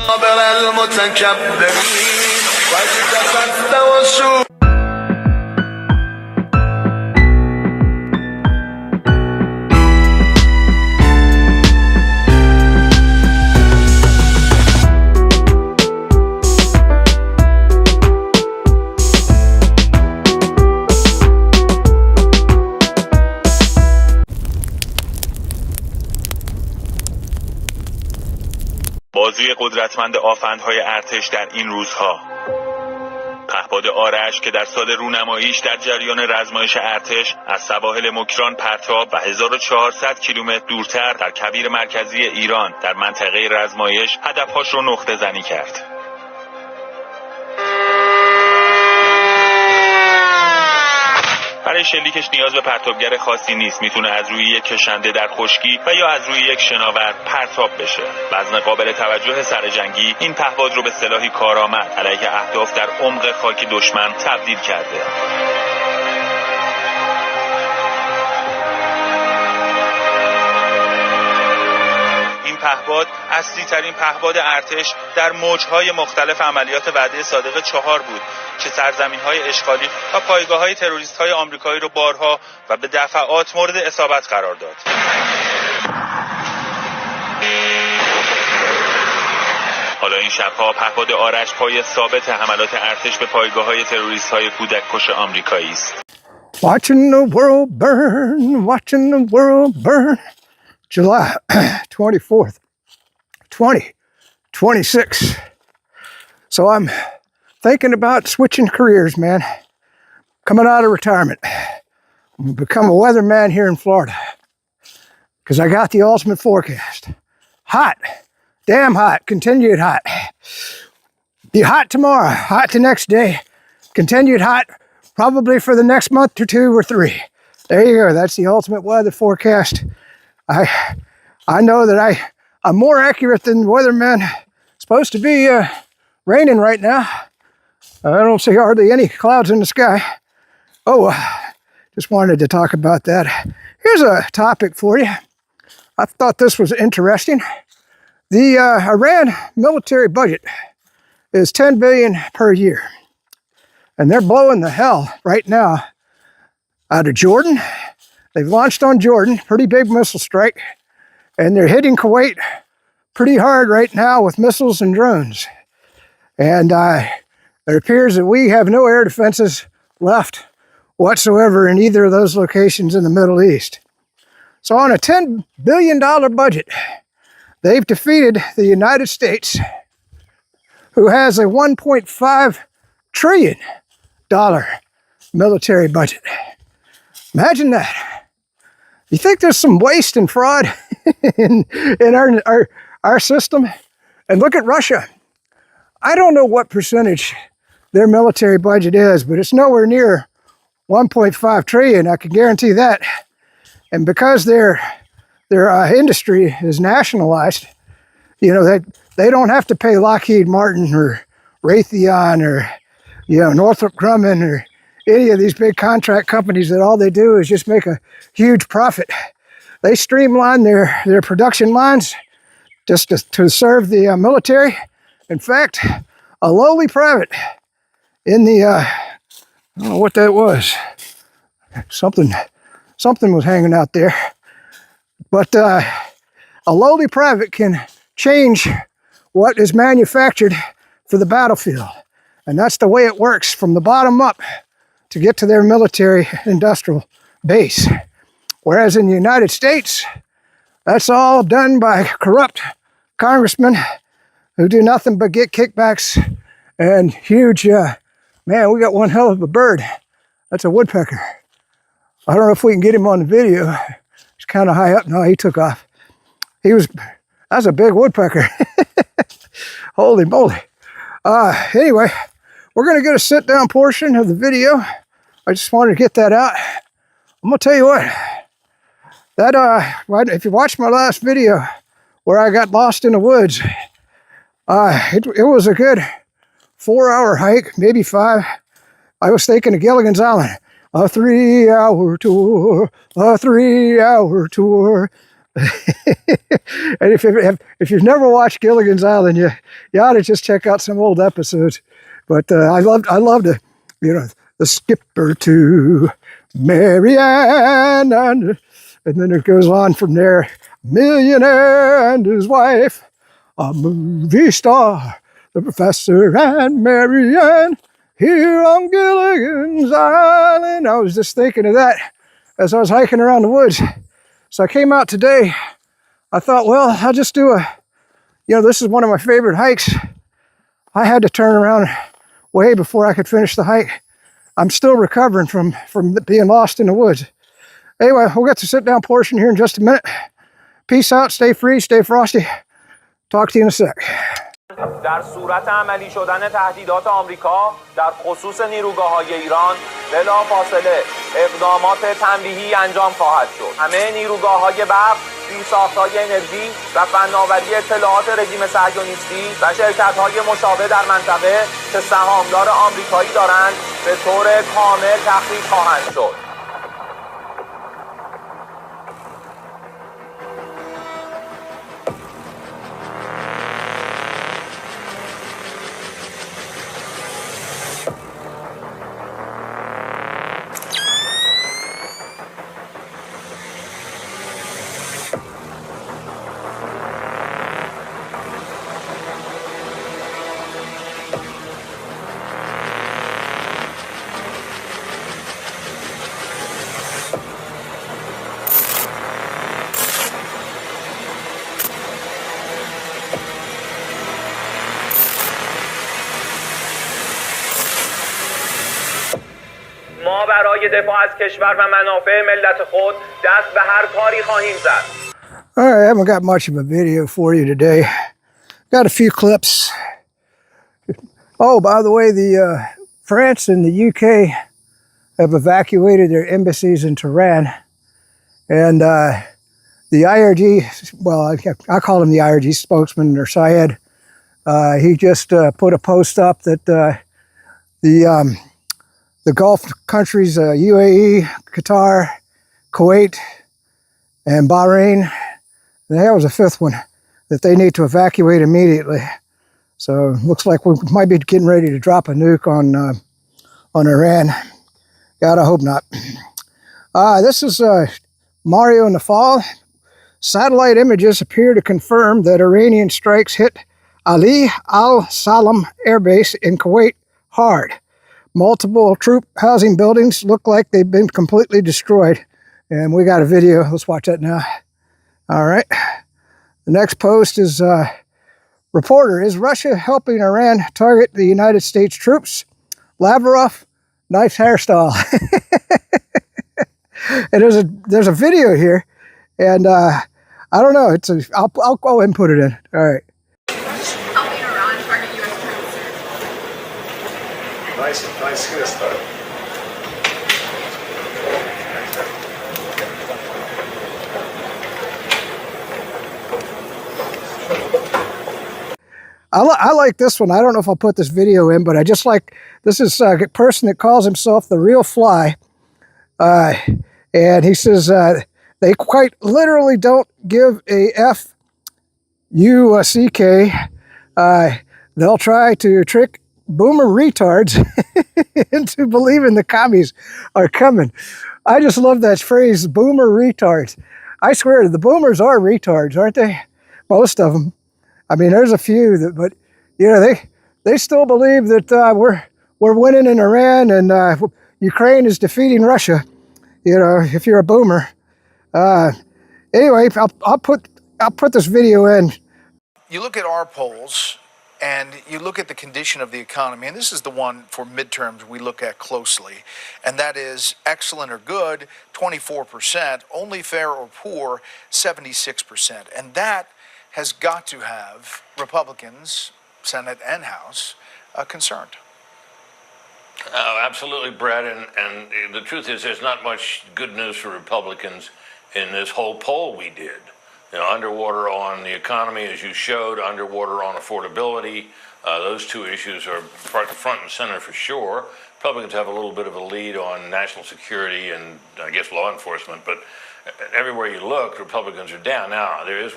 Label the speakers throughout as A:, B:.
A: باب-el-Mandeb و
B: بازوی قدرتمند آفندهای ارتش در این روزها. پهپاد آرش که در سال رونماییش در جریان رزمایش ارتش از سواحل مکران پرتاب و 1400 کیلومتر دورتر در کویر مرکزی ایران در منطقه رزمایش هدفهاش رو نقطه زنی کرد. برای شلیکش نیاز به پرتابگر خاصی نیست. میتونه از روی یک کشنده در خشکی و یا از روی یک شناور پرتاب بشه. وزن قابل توجه سرجنگی این پهپاد رو به سلاحی کارآمد علیه اهداف در عمق خاک دشمن تبدیل کرده. این پهپاد اصلی ترین پهپاد ارتش در موجهای مختلف عملیات وعده صادق 4 بود که سرزمین‌های اشغالی و پایگاه‌های تروریست‌های آمریکایی رو بارها و به دفعات مورد اصابت قرار داد. حالا این شب‌ها پهپاد آرش پای ثابت حملات ارتش به پایگاه‌های تروریست‌های کودک‌کش آمریکایی است.
C: Watching the world burn, watching the world burn. July 24th, 2026. So I'm thinking about switching careers, man. Coming out of retirement. I'm gonna become a weatherman here in Florida. Because I got the ultimate forecast. Hot. Damn hot. Continued hot. Be hot tomorrow. Hot the next day. Continued hot probably for the next month or 2 or 3. There you go. That's the ultimate weather forecast. I know that I'm more accurate than the weatherman. It's supposed to be raining right now. I don't see hardly any clouds in the sky. Oh, just wanted to talk about that. Here's a topic for you. I thought this was interesting. The Iran military budget is $10 billion per year. And they're blowing the hell right now out of Jordan. They've launched on Jordan, pretty big missile strike. And they're hitting Kuwait pretty hard right now with missiles and drones. And it appears that we have no air defenses left whatsoever in either of those locations in the Middle East. So on a $10 billion budget, they've defeated the United States, who has a $1.5 trillion military budget. Imagine that. You think there's some waste and fraud in our system? And look at Russia. I don't know what percentage their military budget is, but it's nowhere near 1.5 trillion. I can guarantee that. And because their industry is nationalized, you know, they don't have to pay Lockheed Martin or Raytheon or, you know, Northrop Grumman or any of these big contract companies that all they do is just make a huge profit. They streamline their production lines just to serve the military. In fact, a lowly private in the, I don't know what that was. Something was hanging out there. But a lowly private can change what is manufactured for the battlefield. And that's the way it works from the bottom up to get to their military industrial base. Whereas in the United States, that's all done by corrupt congressmen who do nothing but get kickbacks and huge, man, we got one hell of a bird. That's a woodpecker. I don't know if we can get him on the video. He's kind of high up. No, he took off. He was That's a big woodpecker. Holy moly. Anyway, we're going to get a sit-down portion of the video. I just wanted to get that out. I'm going to tell you what. That if you watched my last video where I got lost in the woods, it was a good 4-hour hike, maybe 5. I was thinking of Gilligan's Island. A 3-hour tour, a 3-hour tour. And if you've never watched Gilligan's Island, you ought to just check out some old episodes. But I loved it. You know, the skipper to Marianne, and then it goes on from there. Millionaire and his wife, a movie star, the professor and Marianne, here on Gilligan's Island. I was just thinking of that as I was hiking around the woods. So I came out today. I thought, well, I'll just do this is one of my favorite hikes. I had to turn around way before I could finish the hike. I'm still recovering from being lost in the woods. Anyway, we'll get to sit-down portion here in just a minute. Peace out, stay free, stay frosty. Talk to you in a sec.
A: در صورت عملی شدن تهدیدات آمریکا در خصوص نیروگاه‌های ایران بلافاصله اقدامات تنبیهی انجام خواهد شد. همه نیروگاه‌های برق، زیرساخت‌های انرژی و فناوری اطلاعات رژیم صهیونیستی و شرکت‌های مشابه در منطقه که سهامدار آمریکایی دارند به طور کامل تخریب خواهند شد. ما برای دفاع از کشور و منافع ملت خود دست به هر کاری خواهیم زد.
C: All right, I haven't got much of a video for you today. Got a few clips. Oh, by the way, the France and the UK have evacuated their embassies in Tehran. And the IRG, well, I call him the IRG spokesman, or Syed. He just put a post up that the Gulf countries, UAE, Qatar, Kuwait, and Bahrain, and there was a 5th one, that they need to evacuate immediately. So it looks like we might be getting ready to drop a nuke on Iran. God, I hope not. This is Mario in the fall. Satellite images appear to confirm that Iranian strikes hit Ali al-Salem Air Base in Kuwait hard. Multiple troop housing buildings look like they've been completely destroyed. And we got a video. Let's watch that now. All right. The next post is reporter, is Russia helping Iran target the United States troops? Lavrov, nice hairstyle. And there's a video here, and I don't know. I'll go ahead and put it in. All right.
D: Helping Iran target U.S. troops.
E: Nice hairstyle.
C: I like this one. I don't know if I'll put this video in, but I just like, this is a person that calls himself the Real Fly. And he says they quite literally don't give a F-U-C-K. They'll try to trick boomer retards into believing the commies are coming. I just love that phrase, boomer retards. I swear, the boomers are retards, aren't they? Most of them. I mean, there's a few that, but you know, they still believe that we're winning in Iran and Ukraine is defeating Russia. You know, if you're a boomer. Anyway, I'll put this video in.
F: You look at our polls and you look at the condition of the economy, and this is the one for midterms we look at closely, and that is excellent or good, 24%, only fair or poor, 76%. And that has got to have Republicans, Senate and House, concerned.
E: Oh, absolutely, Brett. And the truth is, there's not much good news for Republicans in this whole poll we did. You know, underwater on the economy, as you showed, underwater on affordability. Those two issues are front and center for sure. Republicans have a little bit of a lead on national security and, I guess, law enforcement, but everywhere you look, Republicans are down. Now, there is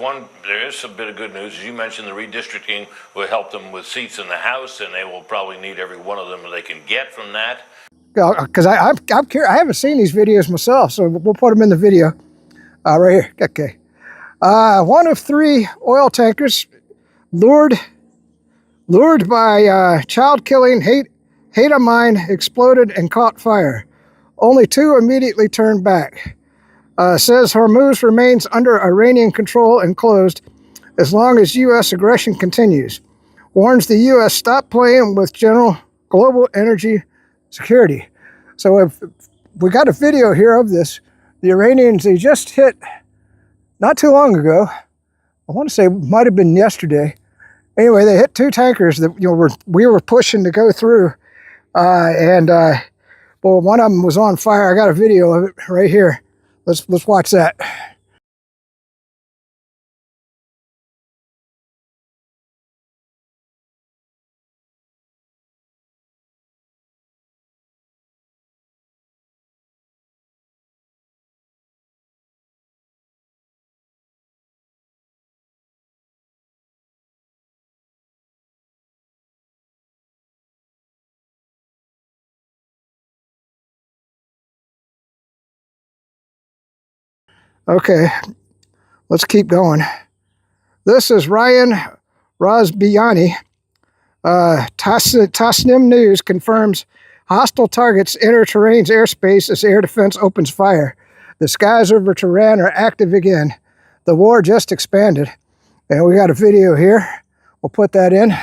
E: a bit of good news. As you mentioned, the redistricting will help them with seats in the House, and they will probably need every one of them they can get from that.
C: Because I'm curious. I haven't seen these videos myself, so we'll put them in the video right here. Okay. One of 3 oil tankers lured by child-killing hate of mine exploded and caught fire. Only 2 immediately turned back. Says Hormuz remains under Iranian control and closed as long as U.S. aggression continues. Warns the U.S. stop playing with general global energy security. So if we got a video here of this, the Iranians, they just hit, not too long ago, I want to say it might have been yesterday. Anyway, they hit 2 tankers that we were pushing to go through, well, one of them was on fire. I got a video of it right here. Let's watch that. Okay, let's keep going. This is Ryan Razbiani. Tasnim News confirms hostile targets enter Tehran's airspace as air defense opens fire. The skies over Tehran are active again. The war just expanded. And we got a video here. We'll put that in.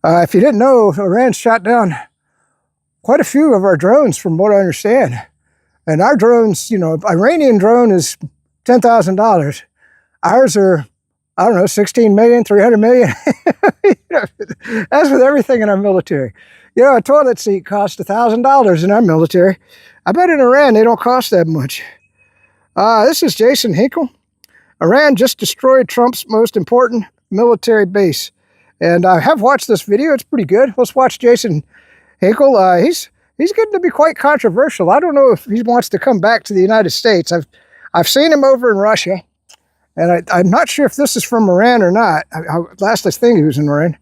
C: If you didn't know, Iran shot down quite a few of our drones from what I understand. And our drones, Iranian drone is $10,000. Ours are, I don't know, 16 million, 300 million. As with everything in our military. A toilet seat costs $1,000 in our military. I bet in Iran they don't cost that much. This is Jason Hinkle. Iran just destroyed Trump's most important military base. And I have watched this video. It's pretty good. Let's watch Jason Hinkle. He's getting to be quite controversial. I don't know if he wants to come back to the United States. I've seen him over in Russia, and I'm not sure if this is from Iran or not. Last I think he was in Iran.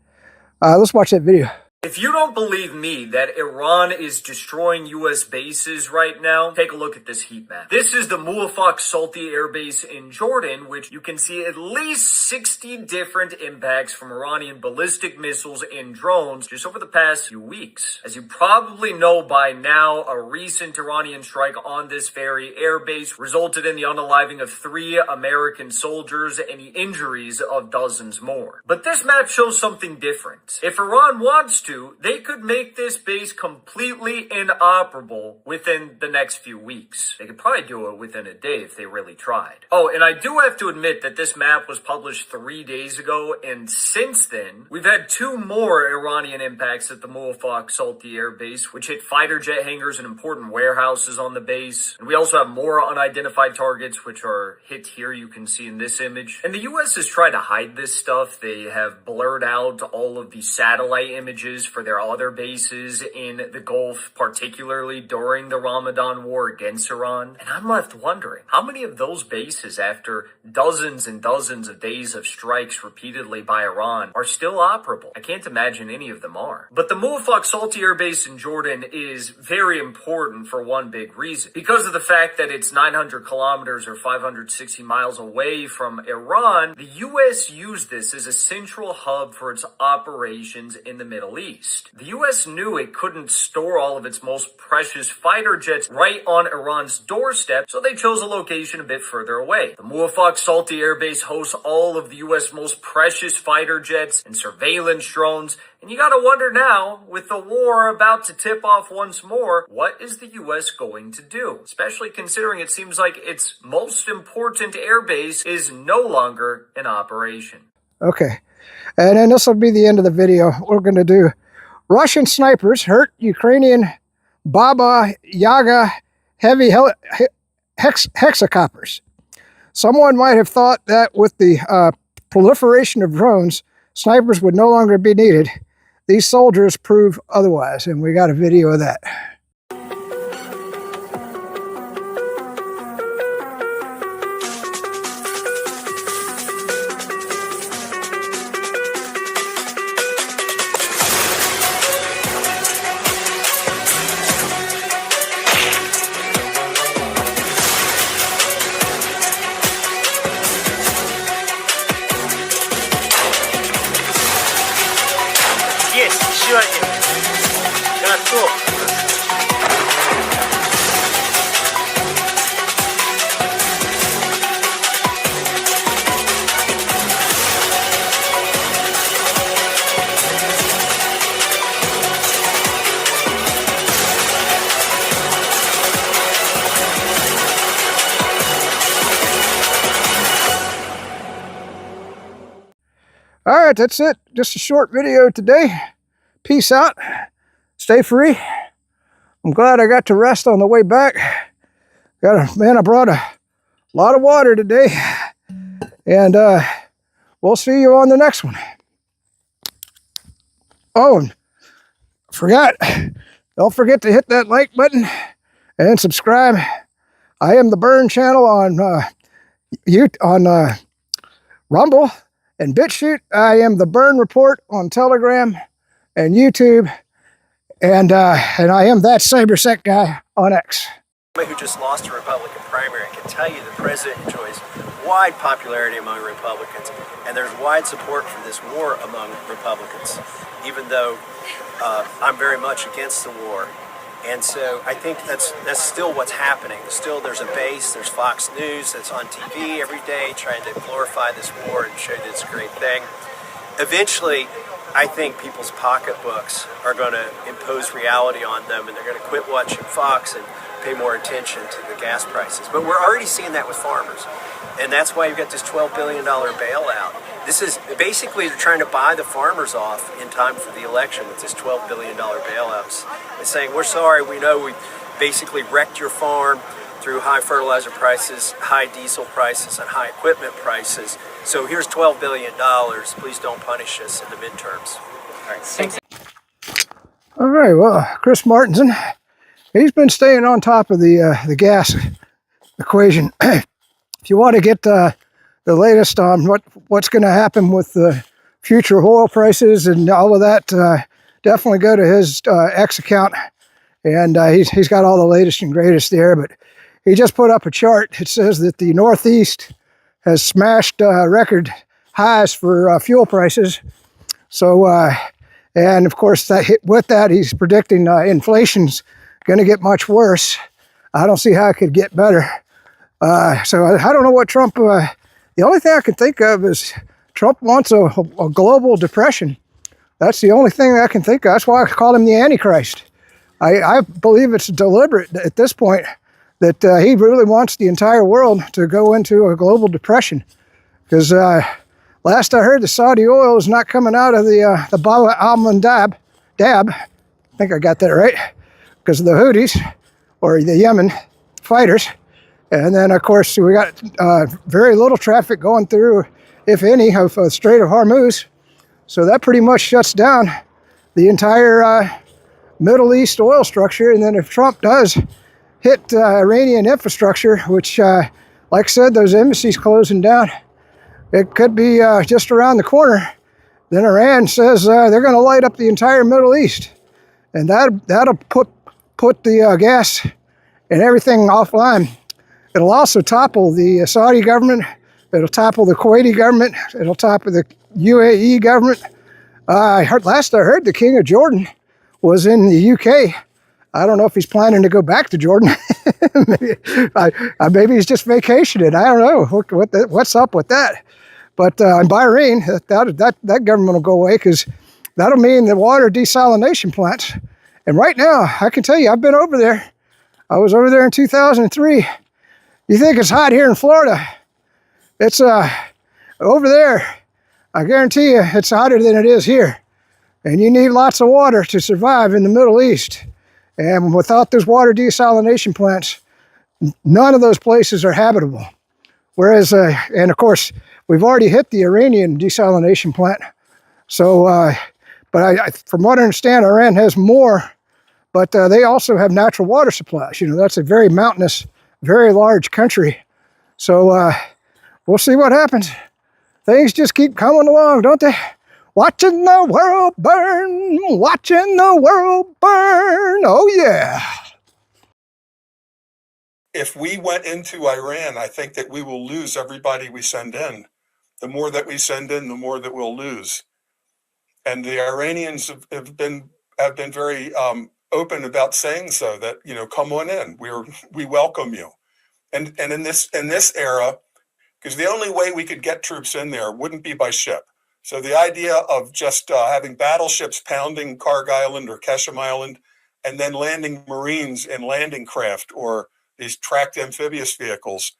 C: Let's watch that video.
G: If you don't believe me that Iran is destroying U.S. bases right now, take a look at this heat map. This is the Muwafaq Salti Air Base in Jordan, which you can see at least 60 different impacts from Iranian ballistic missiles and drones just over the past few weeks. As you probably know by now, a recent Iranian strike on this very air base resulted in the unaliving of 3 American soldiers and the injuries of dozens more. But this map shows something different. If Iran wants to, to, they could make this base completely inoperable within the next few weeks. They could probably do it within a day if they really tried. Oh, and I do have to admit that this map was published 3 days ago, and since then, we've had 2 more Iranian impacts at the Muwafaq Salti Air Base, which hit fighter jet hangars and important warehouses on the base. And we also have more unidentified targets, which are hit here, you can see in this image. And the US has tried to hide this stuff. They have blurred out all of the satellite images for their other bases in the Gulf, particularly during the Ramadan war against Iran. And I'm left wondering, how many of those bases, after dozens and dozens of days of strikes repeatedly by Iran, are still operable? I can't imagine any of them are. But the Muwafaq Salti Air Base in Jordan is very important for one big reason. Because of the fact that it's 900 kilometers or 560 miles away from Iran, the US used this as a central hub for its operations in the Middle East. The US knew it couldn't store all of its most precious fighter jets right on Iran's doorstep, so they chose a location a bit further away. The Muwafaq Salti Air Base hosts all of the US most precious fighter jets and surveillance drones, and you gotta wonder now, with the war about to tip off once more, what is the US going to do? Especially considering it seems like its most important airbase is no longer in operation.
C: Okay, and then this will be the end of the video. We're going to do Russian snipers hurt Ukrainian Baba-Yaga heavy hexacoppers. Someone might have thought that with the proliferation of drones, snipers would no longer be needed. These soldiers prove otherwise, and we got a video of that. All right, that's it. Just a short video today. Peace out. Stay free. I'm glad I got to rest on the way back. Man, I brought a lot of water today. And we'll see you on the next one. Oh, and forgot. Don't forget to hit that like button and subscribe. I am the Burn channel on Rumble and BitChute. I am the Burn Report on Telegram and YouTube, and I am that CyberSec guy on X.
H: Who just lost a Republican primary, I can tell you the president enjoys wide popularity among Republicans, and there's wide support for this war among Republicans, even though I'm very much against the war. And so I think that's still what's happening. Still, there's a base, there's Fox News that's on TV every day trying to glorify this war and show that it's a great thing. Eventually, I think people's pocketbooks are going to impose reality on them, and they're going to quit watching Fox and pay more attention to the gas prices. But we're already seeing that with farmers. And that's why you've got this $12 billion bailout. This is basically they're trying to buy the farmers off in time for the election with this $12 billion bailouts. It's saying, we're sorry, we know we basically wrecked your farm through high fertilizer prices, high diesel prices, and high equipment prices. So here's $12 billion. Please don't punish us in the midterms. All right, thanks.
C: All right, well, Chris Martinson, he's been staying on top of the gas equation. If you want to get the latest on what's going to happen with the future oil prices and all of that, definitely go to his X account, and he's got all the latest and greatest there. But he just put up a chart. It says that the Northeast has smashed record highs for fuel prices. So, and of course, with that, he's predicting inflation's going to get much worse. I don't see how it could get better. So I don't know what Trump, the only thing I can think of is Trump wants a global depression. That's the only thing I can think of. That's why I call him the Antichrist. I believe it's deliberate at this point that he really wants the entire world to go into a global depression. Because last I heard, the Saudi oil is not coming out of the Bab-el-Mandeb. I think I got that right. Because of the Houthis, or the Yemen fighters. And then, of course, we got very little traffic going through, if any, of Strait of Hormuz. So that pretty much shuts down the entire Middle East oil structure. And then if Trump does hit Iranian infrastructure, which, like I said, those embassies closing down, it could be just around the corner. Then Iran says they're going to light up the entire Middle East. And that'll put the gas and everything offline. It'll also topple the Saudi government. It'll topple the Kuwaiti government. It'll topple the UAE government. Last I heard, the King of Jordan was in the UK. I don't know if he's planning to go back to Jordan. Maybe he's just vacationing. I don't know what's up with that. But in Bahrain, that government will go away, because that'll mean the water desalination plants. And right now, I can tell you, I've been over there. I was over there in 2003. You think it's hot here in Florida? It's over there. I guarantee you it's hotter than it is here. And you need lots of water to survive in the Middle East. And without those water desalination plants, none of those places are habitable. Whereas, and of course, we've already hit the Iranian desalination plant. So, but from what I understand, Iran has more, but they also have natural water supplies. You know, that's a very mountainous, very large country. So we'll see what happens. Things just keep coming along, don't they? Watching the world burn, watching the world burn. Oh, yeah.
I: If we went into Iran, I think that we will lose everybody we send in. The more that we send in, the more that we'll lose. And the Iranians have been very open about saying so, that, you know, come on in. We welcome you. And in this era, because the only way we could get troops in there wouldn't be by ship. So the idea of just having battleships pounding Karg Island or Keshem Island, and then landing Marines in landing craft or these tracked amphibious vehicles,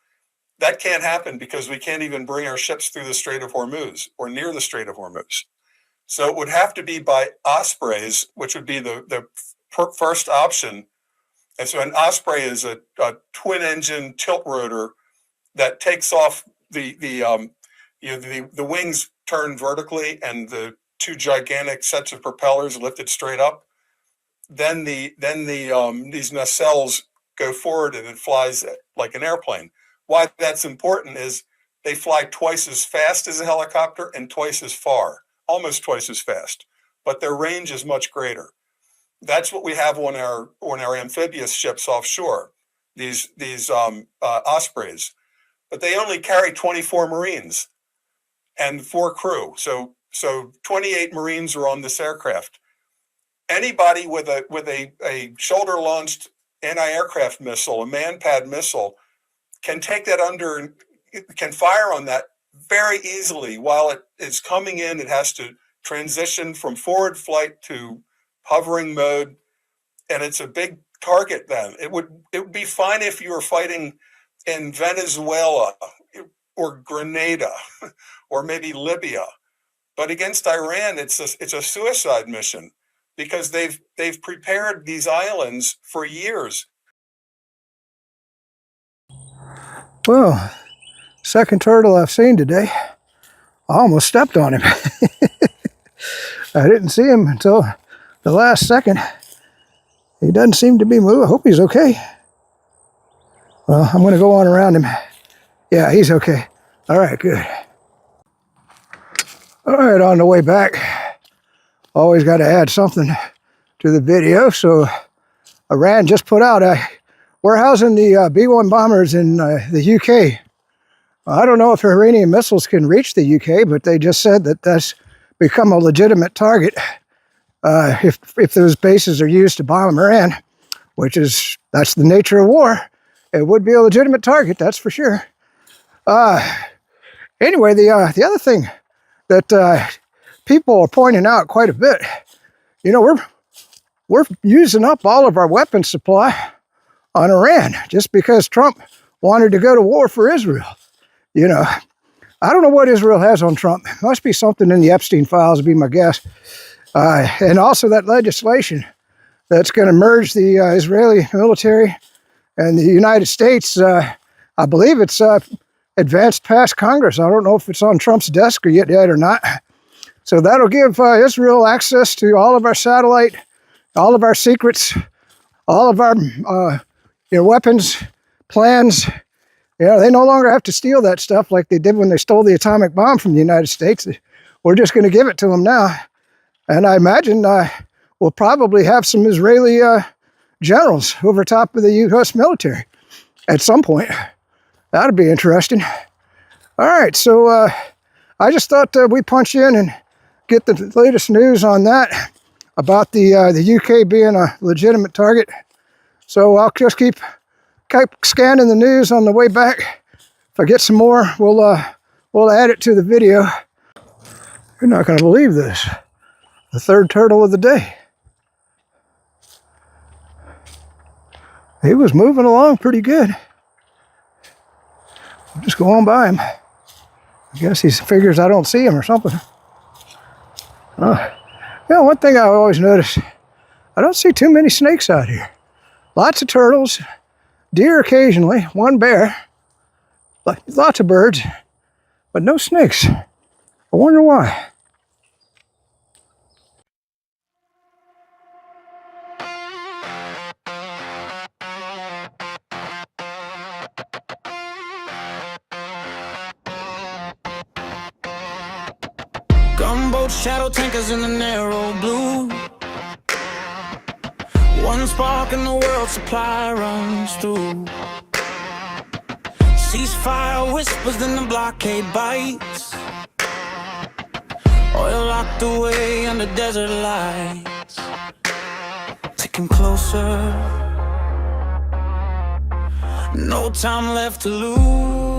I: that can't happen, because we can't even bring our ships through the Strait of Hormuz or near the Strait of Hormuz. So it would have to be by Ospreys, which would be the first option. And so an Osprey is a twin-engine tilt rotor that takes off the wings turn vertically, and the two gigantic sets of propellers lifted straight up. Then these nacelles go forward, and it flies like an airplane. Why that's important is they fly twice as fast as a helicopter and twice as far, almost twice as fast, but their range is much greater. That's what we have on our amphibious ships offshore, these Ospreys. But they only carry 24 Marines and 4 crew. So 28 Marines are on this aircraft. Anybody with a shoulder-launched anti-aircraft missile, a man-pad missile, can take that under, can fire on that very easily. While it is coming in, it has to transition from forward flight to hovering mode, and it's a big target then. It would be fine if you were fighting in Venezuela or Grenada or maybe Libya, but against Iran, it's a suicide mission, because they've prepared these islands for years.
C: Well, second turtle I've seen today. I almost stepped on him. I didn't see him until the last second. He doesn't seem to be moving. I hope he's okay. Well, I'm going to go on around him. Yeah, he's okay. All right, good. All right, on the way back, always got to add something to the video. So Iran just put out we're housing the B-1 bombers in the UK. I don't know if Iranian missiles can reach the UK, but they just said that that's become a legitimate target if those bases are used to bomb Iran, that's the nature of war. It would be a legitimate target, that's for sure. Anyway, the other thing that people are pointing out quite a bit. You know, we're using up all of our weapons supply on Iran just because Trump wanted to go to war for Israel. You know, I don't know what Israel has on Trump. It must be something in the Epstein files, would be my guess. And also that legislation that's going to merge the Israeli military and the United States. I believe it's advanced past Congress. I don't know if it's on Trump's desk yet or not. So that'll give Israel access to all of our satellite, all of our secrets, all of our weapons, plans. You know, they no longer have to steal that stuff like they did when they stole the atomic bomb from the United States. We're just going to give it to them now. And I imagine we'll probably have some Israeli generals over top of the U.S. military at some point. That'd be interesting. All right, so I just thought we'd punch in and get the latest news on that, about the UK being a legitimate target. So I'll just keep scanning the news on the way back. If I get some more, we'll add it to the video. You're not going to believe this. The third turtle of the day. He was moving along pretty good. I'll just go on by him. I guess he figures I don't see him or something. You know, one thing I always notice, I don't see too many snakes out here. Lots of turtles, deer occasionally, one bear, lots of birds, but no snakes. I wonder why.
J: Gunboats, shadow tankers in the narrow blue. One spark and the world supply runs through. Ceasefire whispers, then the blockade bites. Oil locked away under desert lights. Ticking closer. No time left to lose.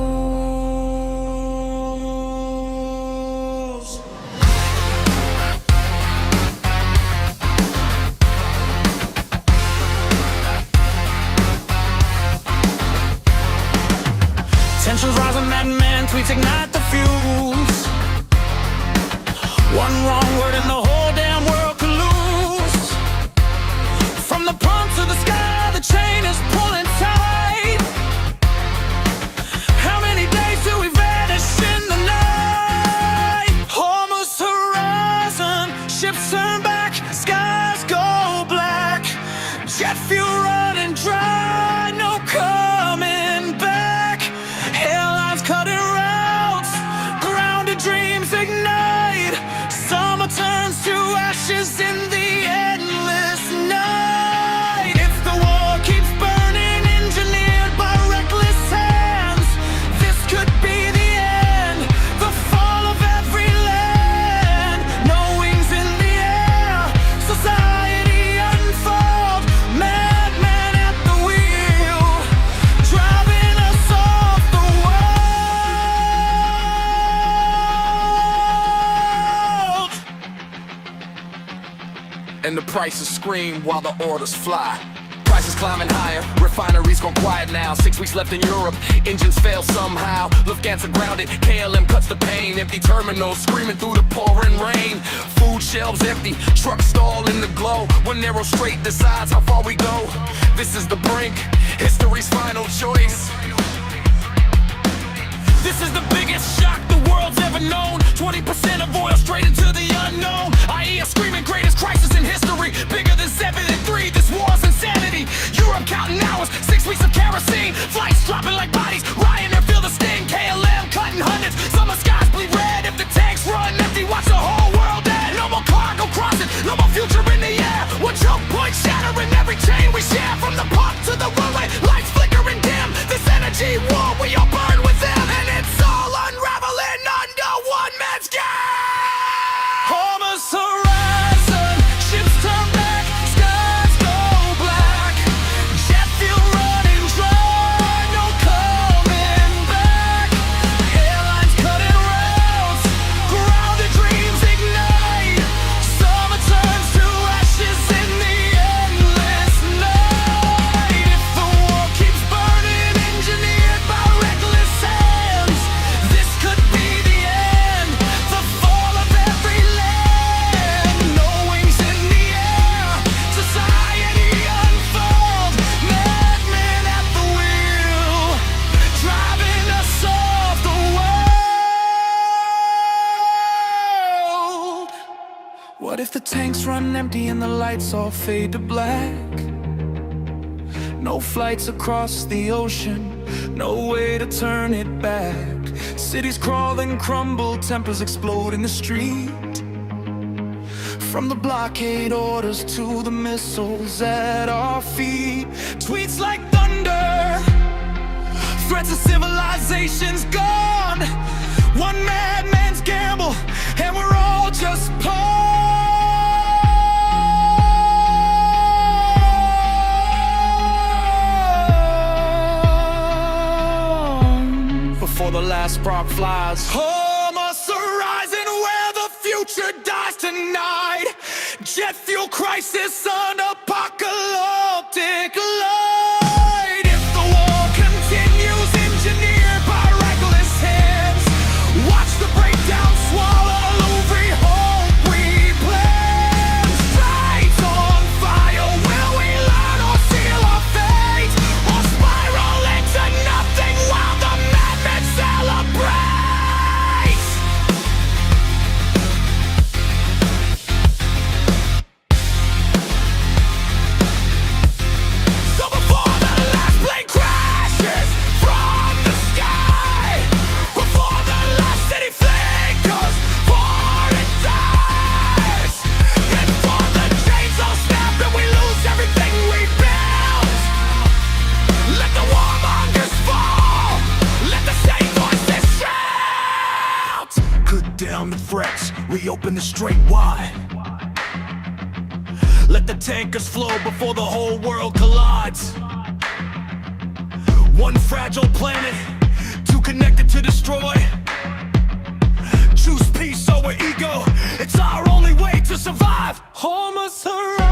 J: Tensions rise and madman tweets ignite the fuse. One wrong word and the whole damn world could lose. From the pump to the sky, the chain is pulling tight. How many days till we vanish in the night? Hormuz horizon, ships turn back, skies go black. Jet fuel running dry, no coming back. Airlines cutting routes, grounded dreams ignite. Summer turns to ashes in the endless night. If the war keeps burning, engineered by reckless hands, this could be the end, the fall of every land. No wings in the air, society unfold. Madman at the wheel, driving us off the world.
K: And the prices scream while the orders fly. Prices climbing higher, refineries gone quiet now. 6 weeks left in Europe, engines fail somehow. Lufthansa grounded, KLM cuts the pain. Empty terminals, screaming through the pouring rain. Food shelves empty, trucks stall in the glow. One narrow straight decides how far we go. This is the brink, history's final choice. This is the biggest shock the world's ever known. 20% of oil straight into the unknown. IEA screaming greatest crisis in history. Bigger than 7 and 3, this war's insanity. Europe counting hours, 6 weeks of kerosene. Flights dropping like bodies, Ryanair feel the sting. KLM cutting hundreds, summer skies bleed red. If the tanks run empty, watch the whole world end. No more cargo crossing, no more future in the air. One choke point shattering every chain we share. From the pump to the runway, lights flickering dim. This energy war, we all burn with them. And it's all unraveling under one man's game.
J: Hormuz horizon, ships empty and the lights all fade to black. No flights across the ocean, no way to turn it back. Cities crawl and crumble, tempers explode in the street. From the blockade orders to the missiles at our feet. Tweets like thunder, threats of civilization's gone. One madman's gamble, and we're all just pawns before the last spark flies. Hormuz horizon, where the future dies tonight. Jet fuel crisis, unapocalyptic light. If the war continues, engineered by reckless hands, watch the breakdown swallow every hope we plan. Straits on fire, will we learn or seal our fate, or spiral into nothing while the madmen celebrate? So before the last plane crashes from the sky, before the last city flickers for it dies, and before the chains all snap and we lose everything we built, let the warmongers fall, let the same voices shout. Put down the threats, reopen the strait wide. Let the tankers flow before the whole world collides. One fragile planet, too connected to destroy. Choose peace over ego, it's our only way to survive. Hormuz horizon.